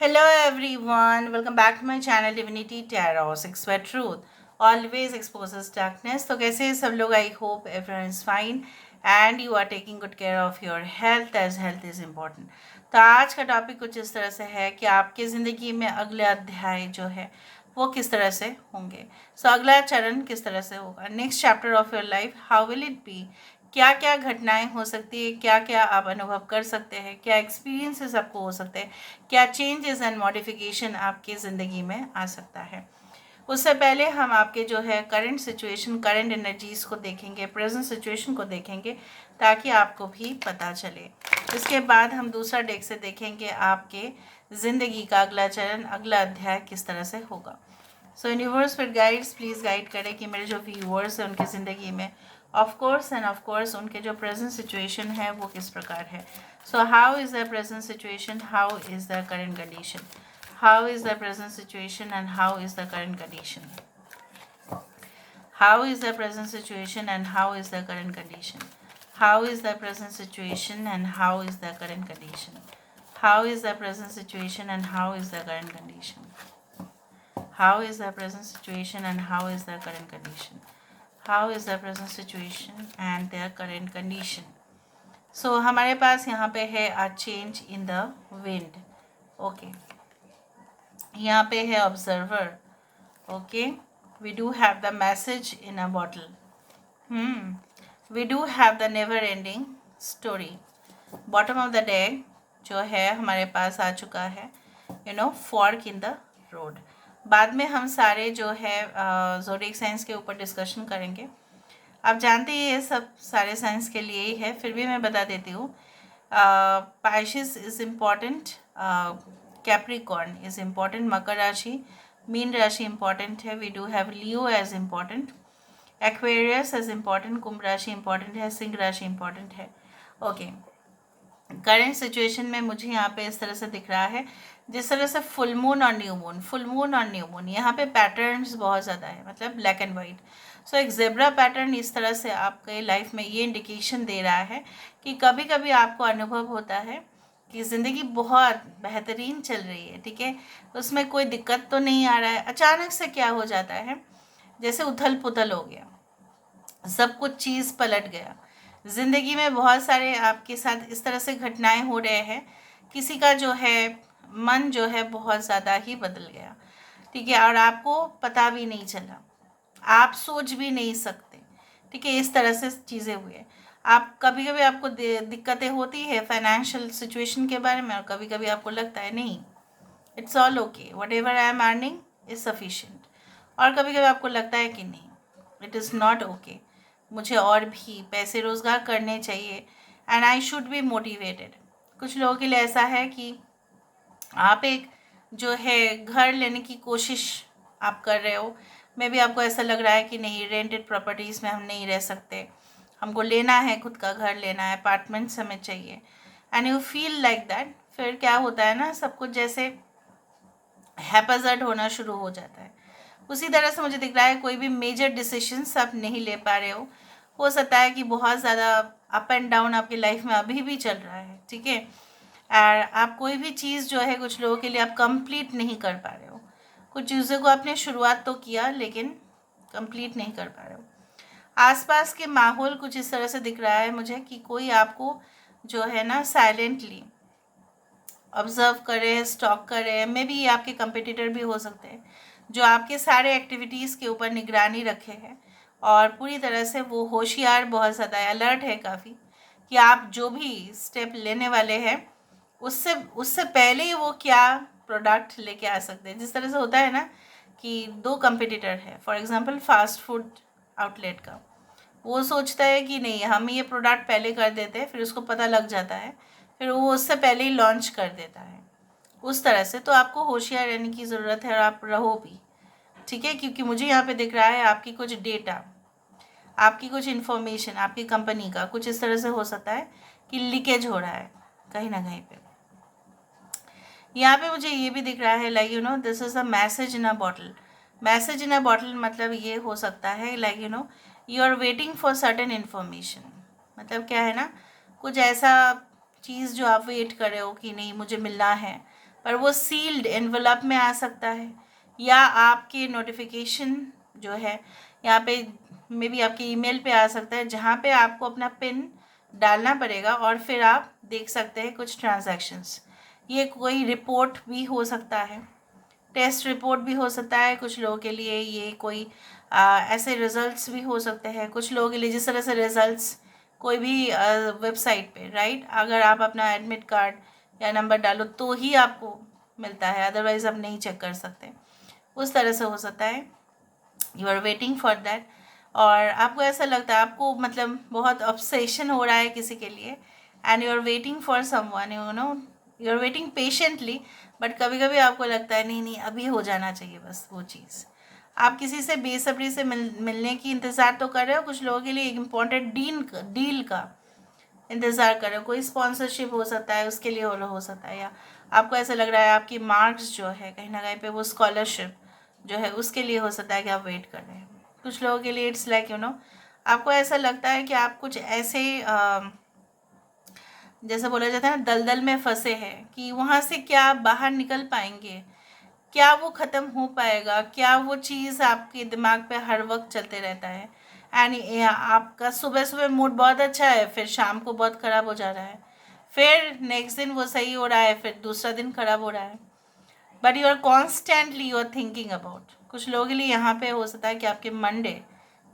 Hello everyone, welcome back to my channel Divinity Tarot, Six Word Truth. Always exposes darkness. तो कैसे हैं सब लोग? I hope everyone is fine and you are taking good care of your health as health is important. तो आज का topic कुछ इस तरह से है कि आपकी ज़िंदगी में अगले अध्याय जो है वो किस तरह से होंगे. सो अगला चरण किस तरह से होगा. Next chapter of your life, how will it be. क्या क्या घटनाएं हो सकती है, क्या क्या आप अनुभव कर सकते हैं, क्या एक्सपीरियंसेस आपको हो सकते हैं, क्या चेंजेस एंड मॉडिफिकेशन आपकी ज़िंदगी में आ सकता है. उससे पहले हम आपके जो है करंट सिचुएशन, करंट एनर्जीज़ को देखेंगे, प्रेजेंट सिचुएशन को देखेंगे ताकि आपको भी पता चले. इसके बाद हम दूसरा डेक से देखेंगे आपके ज़िंदगी का अगला चरण, अगला अध्याय किस तरह से होगा. सो यूनिवर्स फिर गाइड्स प्लीज़ गाइड करें कि मेरे जो व्यूअर्स हैं उनकी ज़िंदगी में ऑफ कोर्स उनके जो प्रेजेंट सिचुएशन है वो किस प्रकार है. So how is the present situation, how is the current condition, how is the present situation and how is the current condition, how is the present situation and how is the current condition, how is the present situation and how is the current condition, how is the present situation and how is the current condition, how is the present situation and how is the current condition, how is the present situation and their current condition. So हमारे पास यहाँ पे है a change in the wind. Okay यहाँ पे है observer. Okay we do have the message in a bottle. we do have the never ending story. bottom of the deck जो है हमारे पास आ चुका है fork in the road. बाद में हम सारे जो है ज़ोडिएक साइंस के ऊपर डिस्कशन करेंगे. आप जानते हैं ये सब सारे साइंस के लिए ही है, फिर भी मैं बता देती हूँ. Pisces is important, Capricorn is important, मकर राशि, मीन राशि इम्पॉर्टेंट है. We do have Leo as important, Aquarius as important, कुंभ राशि इम्पॉर्टेंट है, सिंह राशि इम्पॉर्टेंट है. ओके करेंट सिचुएशन में मुझे यहाँ पे इस तरह से दिख रहा है, जिस तरह से फुल मून और न्यू मून, फुल मून और न्यू मून, यहाँ पे पैटर्न्स बहुत ज़्यादा है, मतलब ब्लैक एंड वाइट. सो एक जेब्रा पैटर्न इस तरह से आपके लाइफ में ये इंडिकेशन दे रहा है कि कभी कभी आपको अनुभव होता है कि ज़िंदगी बहुत बेहतरीन चल रही है, ठीक है, उसमें कोई दिक्कत तो नहीं आ रहा है, अचानक से क्या हो जाता है, जैसे उथल पुथल हो गया, सब कुछ चीज़ पलट गया. ज़िंदगी में बहुत सारे आपके साथ इस तरह से घटनाएं हो रहे हैं, किसी का जो है मन जो है बहुत ज़्यादा ही बदल गया, ठीक है, और आपको पता भी नहीं चला, आप सोच भी नहीं सकते, ठीक है, इस तरह से चीज़ें हुई है. आप कभी कभी आपको दिक्कतें होती है फाइनेंशियल सिचुएशन के बारे में, और कभी कभी आपको लगता है नहीं, it's all okay, what ever I am earning is sufficient, और कभी कभी आपको लगता है कि नहीं, इट इज़ नॉट ओके, मुझे और भी पैसे रोज़गार करने चाहिए and I should be motivated. कुछ लोगों के लिए ऐसा है कि आप एक जो है घर लेने की कोशिश आप कर रहे हो, मे भी आपको ऐसा लग रहा है कि नहीं, रेंटेड प्रॉपर्टीज़ में हम नहीं रह सकते, हमको लेना है, खुद का घर लेना है, अपार्टमेंट्स हमें चाहिए, and you feel like that. फिर क्या होता है ना, सब कुछ जैसे हैपजर्ड होना शुरू हो जाता है. उसी तरह से मुझे दिख रहा है कोई भी मेजर डिसीशंस आप नहीं ले पा रहे हो सकता है कि बहुत ज़्यादा अप एंड डाउन आपकी लाइफ में अभी भी चल रहा है, ठीक है, और आप कोई भी चीज़ जो है कुछ लोगों के लिए आप कंप्लीट नहीं कर पा रहे हो, कुछ चीज़ों को आपने शुरुआत तो किया लेकिन कंप्लीट नहीं कर पा रहे हो. आसपास के माहौल कुछ इस तरह से दिख रहा है मुझे कि कोई आपको जो है ना साइलेंटली ऑब्जर्व करे, स्टॉक करे, मे बी ये आपके कंपिटिटर भी हो सकते हैं जो आपके सारे एक्टिविटीज़ के ऊपर निगरानी रखे हैं, और पूरी तरह से वो होशियार, बहुत ज़्यादा अलर्ट है काफ़ी कि आप जो भी स्टेप लेने वाले हैं उससे उससे पहले ही वो क्या प्रोडक्ट लेके आ सकते हैं. जिस तरह से होता है ना कि दो कंपिटिटर है, for example fast food outlet का, वो सोचता है कि नहीं, हम ये प्रोडक्ट पहले कर देते हैं, फिर उसको पता लग जाता है, फिर वो उससे पहले ही लॉन्च कर देता है, उस तरह से. तो आपको होशियार रहने की ज़रूरत है और आप रहो भी, ठीक है, क्योंकि मुझे यहाँ पे दिख रहा है आपकी कुछ डेटा, आपकी कुछ इन्फॉर्मेशन, आपकी कंपनी का कुछ इस तरह से हो सकता है कि लीकेज हो रहा है कहीं ना कहीं पे. यहाँ पे मुझे ये भी दिख रहा है like this is a message in a bottle. Message in a bottle मतलब ये हो सकता है like you are waiting for certain information. मतलब क्या है ना, कुछ ऐसा चीज़ जो आप वेट कर रहे हो कि नहीं मुझे मिलना है, पर वो सील्ड एनवलप में आ सकता है, या आपके नोटिफिकेशन जो है यहाँ पे मे बी आपके ईमेल पे आ सकता है, जहाँ पे आपको अपना पिन डालना पड़ेगा और फिर आप देख सकते हैं कुछ ट्रांजैक्शंस। ये कोई रिपोर्ट भी हो सकता है, टेस्ट रिपोर्ट भी हो सकता है कुछ लोगों के लिए, ये कोई ऐसे रिजल्ट्स भी हो सकते हैं कुछ लोगों के लिए, जिस तरह से रिजल्ट्स कोई भी वेबसाइट पे, राइट, अगर आप अपना एडमिट कार्ड या नंबर डालो तो ही आपको मिलता है, अदरवाइज़ आप नहीं चेक कर सकते, उस तरह से हो सकता है। You are waiting for that, और आपको ऐसा लगता है आपको मतलब बहुत ऑब्सेशन हो रहा है किसी के लिए, and you are waiting for someone, you are waiting patiently, but कभी कभी आपको लगता है नहीं नहीं अभी हो जाना चाहिए बस वो चीज़। आप किसी से बेसब्री से मिलने की इंतज़ार तो कर रहे हो, कुछ लोगों के लिए एक इम्पॉर्टेंट डील का इंतज़ार कर रहे हो, कोई स्पॉन्सरशिप हो सकता है उसके लिए हो सकता है, या आपको ऐसा लग रहा है आपकी मार्क्स जो है कहीं ना कहीं पे वो स्कॉलरशिप जो है उसके लिए हो सकता है कि आप वेट कर रहे हैं। कुछ लोगों के लिए इट्स लाइक आपको ऐसा लगता है कि आप कुछ ऐसे जैसे बोला जाता है ना दलदल में फंसे हैं कि वहाँ से क्या आप बाहर निकल पाएंगे, क्या वो ख़त्म हो पाएगा, क्या वो चीज़ आपके दिमाग पे हर वक्त चलते रहता है, एंड आपका सुबह सुबह मूड बहुत अच्छा है, फिर शाम को बहुत ख़राब हो जा रहा है, फिर नेक्स्ट दिन वो सही हो रहा है, फिर दूसरा दिन ख़राब हो रहा है, but you are constantly you are thinking about. कुछ लोगों के लिए यहाँ पे हो सकता है कि आपके मंडे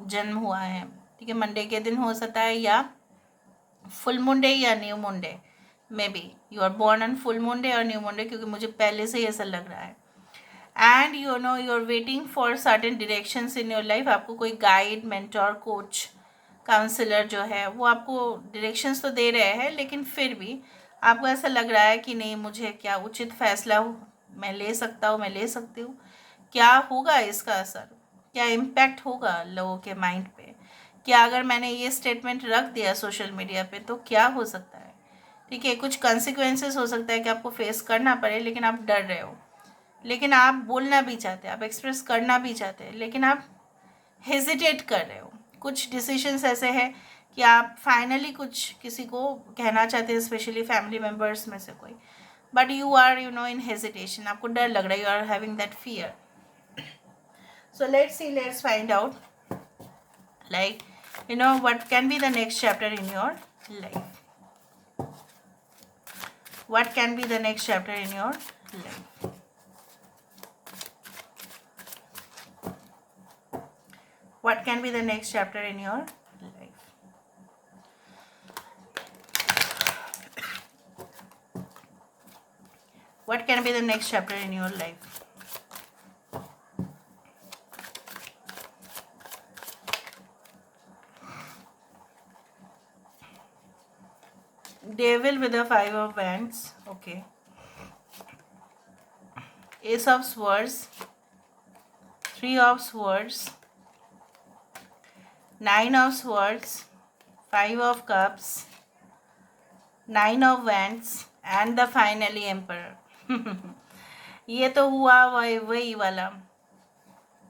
जन्म हुआ है, ठीक है, मंडे के दिन हो सकता है, या फुल मुंडे या new moon day, may be you are born on full moon day और न्यू मुंडे, क्योंकि मुझे पहले से ही ऐसा लग रहा है। And you are waiting for certain directions in your life, आपको कोई गाइड, मेंटोर, कोच, काउंसलर जो है वो आपको डायरेक्शंस तो दे रहे हैं, लेकिन फिर भी आपको ऐसा लग रहा है कि नहीं मुझे क्या उचित फैसला मैं ले सकता हूँ, मैं ले सकती हूँ, क्या होगा इसका असर, क्या इम्पैक्ट होगा लोगों के माइंड पे, क्या अगर मैंने ये स्टेटमेंट रख दिया सोशल मीडिया पे तो क्या हो सकता है, ठीक है, कुछ कंसिक्वेंसेस हो सकता है कि आपको फेस करना पड़े, लेकिन आप डर रहे हो, लेकिन आप बोलना भी चाहते हैं, आप एक्सप्रेस करना भी चाहते हैं, लेकिन आप हेजिटेट कर रहे हो। कुछ डिसीशंस ऐसे हैं कि आप फाइनली कुछ किसी को कहना चाहते हैं, स्पेशली फैमिली मेम्बर्स में से कोई, but you are in hesitation, आपको डर लग रहा है, you are having that fear. So let's find out like what can be the next chapter in your life, what can be the next chapter in your life, what can be the next chapter in your life, what can be the next chapter in your life, devil with the 5 of wands, okay, ace of swords, 3 of swords, 9 of swords, 5 of cups, 9 of wands and the finally emperor ये तो हुआ वही वाला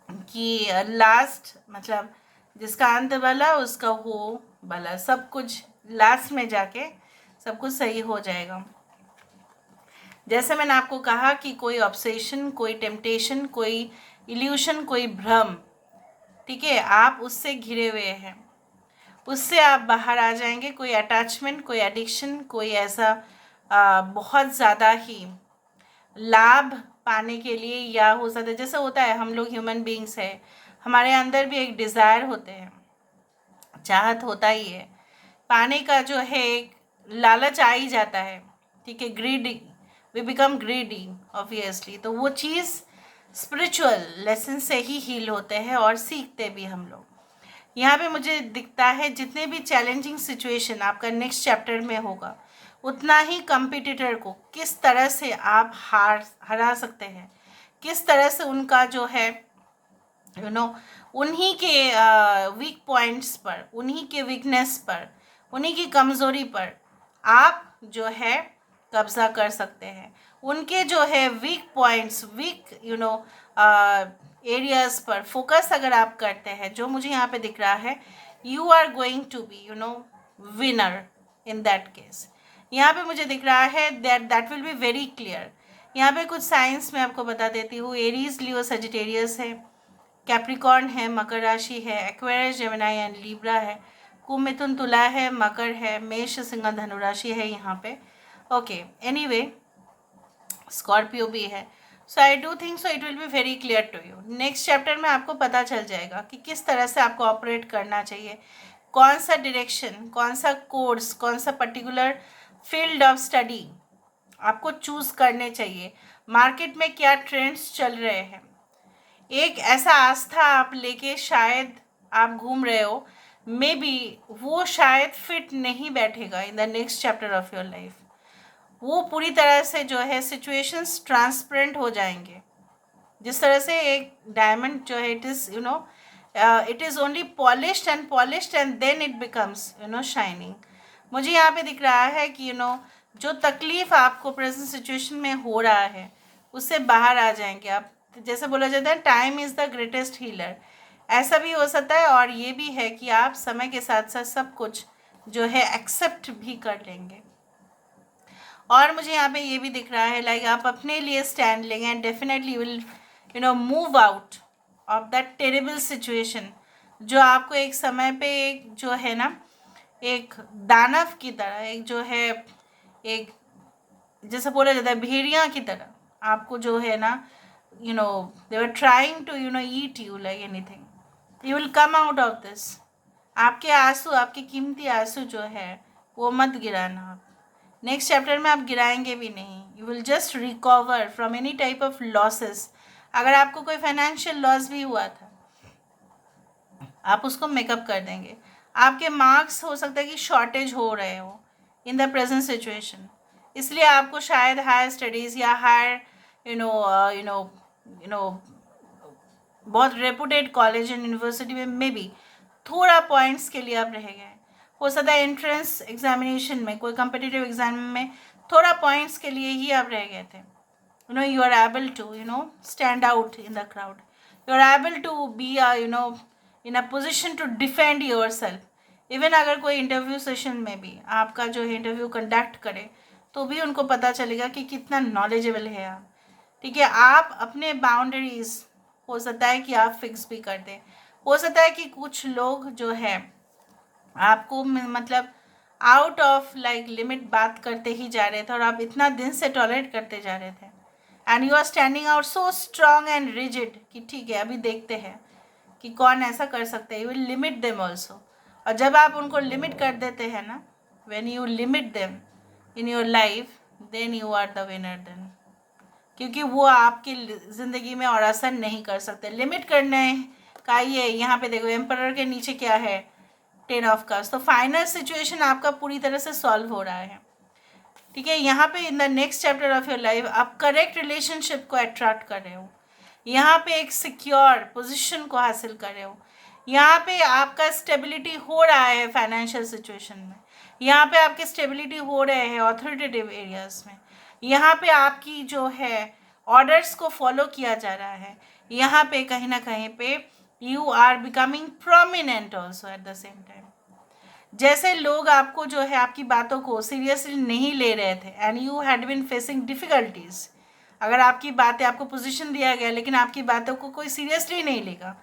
कि last, मतलब जिसका अंत भला उसका हो भला, सब कुछ लास्ट में जाके सब कुछ सही हो जाएगा। जैसे मैंने आपको कहा कि कोई ऑब्सेशन, कोई टेम्पटेशन, कोई इल्यूशन, कोई भ्रम, ठीक है, आप उससे घिरे हुए हैं, उससे आप बाहर आ जाएंगे। कोई अटैचमेंट, कोई एडिक्शन, कोई ऐसा बहुत ज़्यादा ही लाभ पाने के लिए, या हो सकता है जैसे होता है हम लोग ह्यूमन बीइंग्स है, हमारे अंदर भी एक डिज़ायर होते हैं, चाहत होता ही है, पाने का जो है एक लालच आ ही जाता है, ठीक है, greedy, we become greedy obviously. तो वो चीज़ स्पिरिचुअल लेसन से ही हील होते हैं और सीखते भी हम लोग। यहाँ पे मुझे दिखता है जितने भी चैलेंजिंग सिचुएशन आपका नेक्स्ट चैप्टर में होगा, उतना ही कंपटीटर को किस तरह से आप हरा सकते हैं, किस तरह से उनका जो है उन्हीं के वीक पॉइंट्स पर, उन्हीं के वीकनेस पर, उन्हीं की कमज़ोरी पर आप जो है कब्ज़ा कर सकते हैं। उनके जो है वीक पॉइंट्स, वीक एरियाज़ पर फोकस अगर आप करते हैं, जो मुझे यहाँ पे दिख रहा है, you are going to be winner in that case. यहाँ पे मुझे दिख रहा है that will be very clear यहाँ पे कुछ साइंस मैं आपको बता देती हूँ। एरीज, लियो, सजिटेरियस है, कैप्रिकॉर्न है, मकर राशि है, एक्वेरियस, जेमिनी एंड लिब्रा है, कुंभ, मिथुन, तुला है, मकर है, मेष, सिंह, धनु राशि है यहाँ पे। ओके, एनीवे स्कॉर्पियो भी है। So I do think so it will be very clear to you. Next chapter में आपको पता चल जाएगा कि किस तरह से आपको ऑपरेट करना चाहिए, कौन सा डायरेक्शन, कौन सा कोर्स, कौन सा पर्टिकुलर फील्ड ऑफ स्टडी आपको चूज करने चाहिए, मार्केट में क्या ट्रेंड्स चल रहे हैं। एक ऐसा आस्था आप लेके शायद आप घूम रहे हो, मे बी वो शायद फिट नहीं बैठेगा इन the next chapter of your life. वो पूरी तरह से जो है सिचुएशंस ट्रांसपेरेंट हो जाएंगे। जिस तरह से एक डायमंड जो है it is only polished and then it becomes shining. मुझे यहाँ पे दिख रहा है कि जो तकलीफ़ आपको प्रेजेंट सिचुएशन में हो रहा है उससे बाहर आ जाएंगे आप। जैसे बोला जाता है time is the greatest healer, ऐसा भी हो सकता है। और ये भी है कि आप समय के साथ साथ सब कुछ जो है एक्सेप्ट भी कर लेंगे। और मुझे यहाँ पे ये भी दिख रहा है लाइक आप अपने लिए स्टैंड लेंगे and definitely will move out of that terrible situation जो आपको एक समय पे एक जो है ना एक दानव की तरह, एक जो है एक जैसे बोला जाता है भेड़िया की तरह आपको जो है ना they were trying to eat you like anything. You will come out of this. आपके आंसू, आपके कीमती आंसू जो है वो मत गिराना आप। नेक्स्ट चैप्टर में आप गिराएंगे भी नहीं। You will just recover from any type of losses. अगर आपको कोई फाइनेंशियल लॉस भी हुआ था आप उसको मेकअप कर देंगे। आपके मार्क्स हो सकता है कि शॉर्टेज हो रहे हो इन द प्रेजेंट सिचुएशन, इसलिए आपको शायद हायर स्टडीज़ या हायर बहुत रेपुटेड कॉलेज एंड यूनिवर्सिटी में मे बी थोड़ा पॉइंट्स के लिए आप रह गए। हो सकता है एंट्रेंस एग्जामिनेशन में, कोई कम्पिटिटिव एग्जाम में थोड़ा पॉइंट्स के लिए ही आप रह गए थे। You are able to stand out in the crowd. You are able to be in a position to defend yourself। Even अगर कोई इंटरव्यू सेशन में भी आपका जो है इंटरव्यू कंडक्ट करे तो भी उनको पता चलेगा कि कितना नॉलेजेबल है आप। ठीक है, आप अपने बाउंड्रीज हो सकता है कि आप फिक्स भी कर दें। हो सकता है कि कुछ लोग जो है आपको मतलब आउट ऑफ लाइक लिमिट बात करते ही जा रहे थे और आप इतना दिन से टॉलरेट करते जा रहे थे and you are standing out so strong and rigid कि ठीक है अभी देखते हैं कि कौन ऐसा कर सकते हैं। You will limit them also. और जब आप उनको लिमिट कर देते हैं ना, when you limit them in your life then you are the winner then, क्योंकि वो आपकी ज़िंदगी में और असर नहीं कर सकते। लिमिट करने का ये यहाँ पे देखो एम्परर के नीचे क्या है, 10 ऑफ कप्स। तो फाइनल सिचुएशन आपका पूरी तरह से सॉल्व हो रहा है। ठीक है, यहाँ पे इन the next chapter of your life आप करेक्ट रिलेशनशिप को अट्रैक्ट कर रहे हो, यहाँ पे एक सिक्योर पोजीशन को हासिल कर रहे हो, यहाँ पे आपका स्टेबिलिटी हो रहा है फाइनेंशियल सिचुएशन में, यहाँ पे आपके स्टेबिलिटी हो रहे हैं ऑथोरिटेटिव एरियाज में, यहाँ पे आपकी जो है ऑर्डर्स को फॉलो किया जा रहा है, यहाँ पे कहीं ना कहीं पे you are becoming prominent also at the same time. जैसे लोग आपको जो है आपकी बातों को सीरियसली नहीं ले रहे थे and you had been facing difficulties. अगर आपकी बातें, आपको पोजीशन दिया गया लेकिन आपकी बातों को कोई सीरियसली नहीं लेगा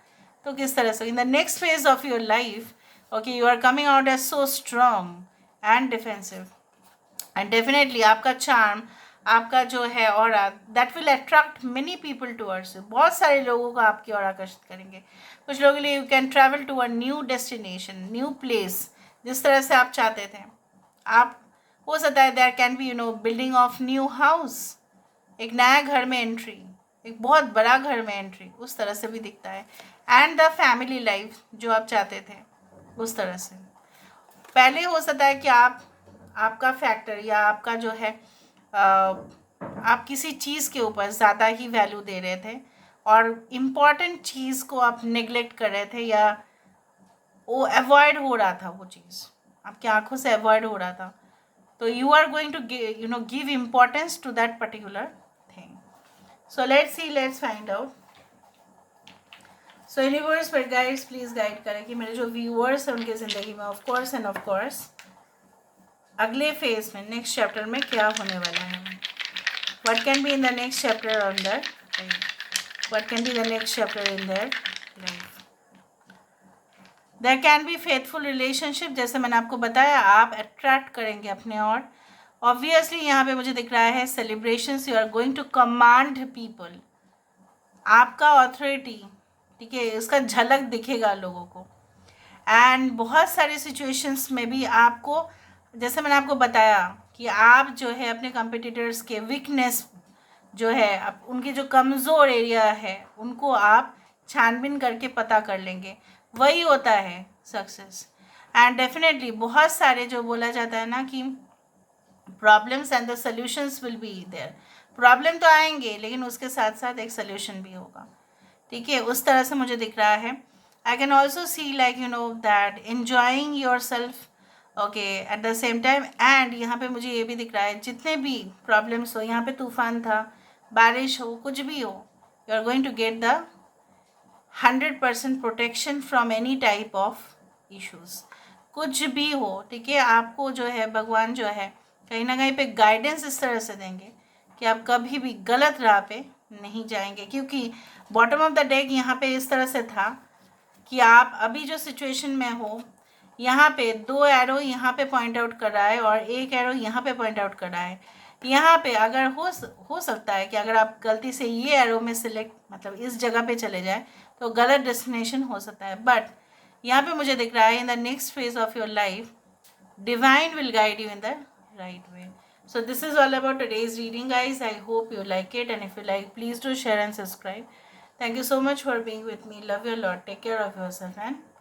तो किस तरह से in the next phase of your life okay you are coming out as so strong and defensive and definitely आपका चार्म, आपका जो है और that will attract many people towards you. बहुत सारे लोगों को आपकी ओर आकर्षित करेंगे। कुछ लोगों के लिए you can travel to a new destination, new place जिस तरह से आप चाहते थे। आप हो सकता है there can be building of new house, एक नया घर में एंट्री, एक बहुत बड़ा घर में एंट्री, उस तरह से भी दिखता है। एंड द फैमिली लाइफ जो आप चाहते थे उस तरह से। पहले हो सकता है कि आपका फैक्टर या आपका जो है आप किसी चीज़ के ऊपर ज़्यादा ही वैल्यू दे रहे थे और इम्पॉर्टेंट चीज़ को आप नेग्लेक्ट कर रहे थे या वो अवॉइड हो रहा था, वो चीज़ आपकी आंखों से अवॉइड हो रहा था। तो you are going to give importance to that particular thing. So let's find out. So universe पर guides please guide करें कि मेरे जो viewers हैं उनके ज़िंदगी में of course अगले फेज में नेक्स्ट चैप्टर में क्या होने वाला है। What can be in the next chapter on their life? What can be the next chapter in their life? There can be faithful relationship. जैसे मैंने आपको बताया, आप अट्रैक्ट करेंगे अपने और. ऑब्वियसली यहाँ पे मुझे दिख रहा है celebrations. You are going to command people. आपका ऑथोरिटी, ठीक है, इसका झलक दिखेगा लोगों को. एंड बहुत सारे सिचुएशंस में भी आपको, जैसे मैंने आपको बताया कि आप जो है अपने कंपिटिटर्स के वीकनेस जो है, उनके जो कमज़ोर एरिया है, उनको आप छानबीन करके पता कर लेंगे. वही होता है सक्सेस. एंड डेफिनेटली बहुत सारे जो बोला जाता है ना कि problems and the solutions will be there. Problem तो आएंगे लेकिन उसके साथ साथ एक सॉल्यूशन भी होगा. ठीक है, उस तरह से मुझे दिख रहा है. I can also see like you know that enjoying your self, okay, eight the same time. And यहाँ पे मुझे ये भी दिख रहा है जितने भी प्रॉब्लम्स हो, यहाँ पे तूफान था, बारिश हो, कुछ भी हो, you are going to get the 100% protection from any type of issues. कुछ भी हो, ठीक है, आपको जो है भगवान जो है कहीं ना कहीं पे गाइडेंस इस तरह से देंगे कि आप कभी भी गलत राह पे नहीं जाएंगे. क्योंकि बॉटम ऑफ द डेक यहाँ पे इस तरह से था कि आप अभी जो सिचुएशन में हो, यहाँ पे 2 एरो यहाँ पे पॉइंट आउट कर रहा है और 1 एरो यहाँ पे पॉइंट आउट कर रहा है. यहाँ पे अगर हो सकता है कि अगर आप गलती से ये एरो में सिलेक्ट, मतलब इस जगह पे चले जाए तो गलत डेस्टिनेशन हो सकता है. बट यहाँ पे मुझे दिख रहा है इन the next phase of your life divine will guide you in the right way. So this is all about today's reading, guys. I hope you like it, and if you like, please do share and subscribe. Thank you so much for being with me. Love you a lot. Take care of yourself and